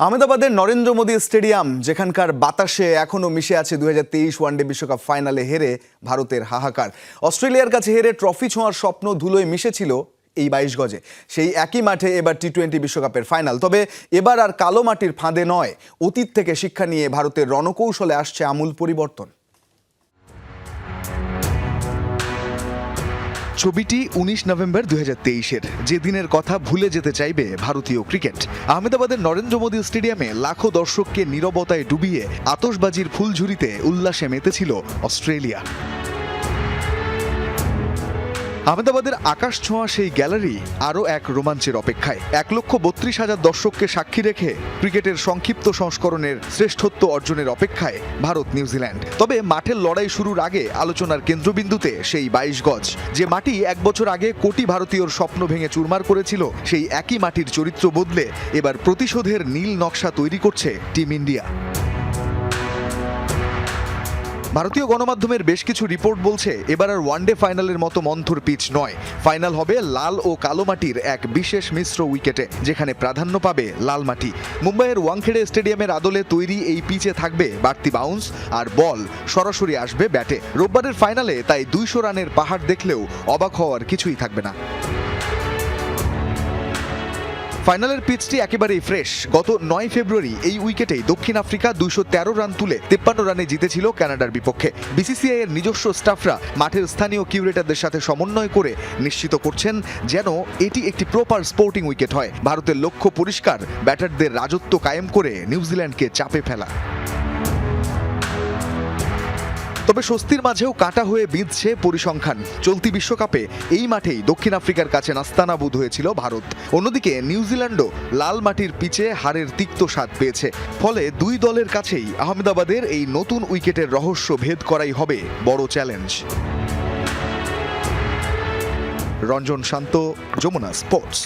আহমেদাবাদের Narendra Modi stadium, যেখানকার বাতাসে এখনও মিশে আছে 2023 ওয়ানডে বিশ্বকাপ ফাইনালে হেরে ভারতের হাহাকার। অস্ট্রেলিয়ার কাছে হেরে ট্রফি ছোঁয়ার স্বপ্ন ধুলোয় মিশেছিল এই 22 গজে। সেই একই মাঠে এবার টি-20 বিশ্বকাপের ফাইনাল। তবে এবার আর কালো মাটির ফাঁদে নয়, অতীত থেকে শিক্ষা নিয়ে ভারতের রণকৌশলে আসছে আমূল পরিবর্তন। ছবিটি 19 নভেম্বর 2023-এর, যে দিনের কথা ভুলে যেতে চাইবে ভারতীয় ক্রিকেট। আহমেদাবাদের নরেন্দ্র মোদী স্টেডিয়ামে লাখো দর্শককে নীরবতায় ডুবিয়ে আতশবাজির ফুলঝুরিতে উল্লাসে মেতেছিল অস্ট্রেলিয়া। আহমেদাবাদের আকাশ ছোঁয়া সেই গ্যালারি আরও এক রোমাঞ্চের অপেক্ষায়। 1,32,000 দর্শককে সাক্ষী রেখে ক্রিকেটের সংক্ষিপ্ত সংস্করণের শ্রেষ্ঠত্ব অর্জনের অপেক্ষায় ভারত নিউজিল্যান্ড। তবে মাঠের লড়াই শুরুর আগে আলোচনার কেন্দ্রবিন্দুতে সেই 22 গজ, যে মাটি 1 বছর আগে কোটি ভারতীয়র স্বপ্ন ভেঙে চুরমার করেছিল। সেই একই মাটির চরিত্র বদলে এবার প্রতিশোধের নীল নকশা তৈরি করছে টিম ইন্ডিয়া। ভারতীয় গণমাধ্যমের বেশ কিছু রিপোর্ট বলছে, এবার আর ওয়ানডে ফাইনালের মতো মন্থর পিচ নয়। ফাইনাল হবে লাল ও কালো মাটির এক বিশেষ মিশ্র উইকেটে, যেখানে প্রাধান্য পাবে লাল মাটি। মুম্বাইয়ের ওয়াংখেড়ে স্টেডিয়ামের আদলে তৈরি এই পিচে থাকবে বাড়তি বাউন্স, আর বল সরাসরি আসবে ব্যাটে। রোববারের ফাইনালে তাই 200 রানের পাহাড় দেখলেও অবাক হওয়ার কিছুই থাকবে না। ফাইনালের পিচটি একেবারেই ফ্রেশ। গত 9 ফেব্রুয়ারি এই উইকেটেই দক্ষিণ আফ্রিকা 213 রান তুলে 53 রানে জিতেছিল কানাডার বিপক্ষে। বিসিসিআই এর নিজস্ব স্টাফরা মাঠের স্থানীয় কিউরেটরদের সাথে সমন্বয় করে নিশ্চিত করছেন যেন এটি একটি প্রপার স্পোর্টিং উইকেট হয়। ভারতের লক্ষ্য পরিষ্কার, ব্যাটারদের রাজত্ব কায়েম করে নিউজিল্যান্ডকে চাপে ফেলা। তবে স্বস্তির মাঝেও কাটা হয়ে বিঁধছে পরিসংখ্যান। চলতি বিশ্বকাপে এই মাঠেই দক্ষিণ আফ্রিকার কাছে নাস্তানাবুদ হয়েছিল ভারত। অন্যদিকে নিউজিল্যান্ডও লাল মাটির পিচে হারের তিক্ত স্বাদ পেয়েছে। ফলে দুই দলের কাছেই আহমেদাবাদের এই নতুন উইকেটের রহস্য ভেদ করাই হবে বড় চ্যালেঞ্জ। রঞ্জন শান্ত, যমুনা স্পোর্টস।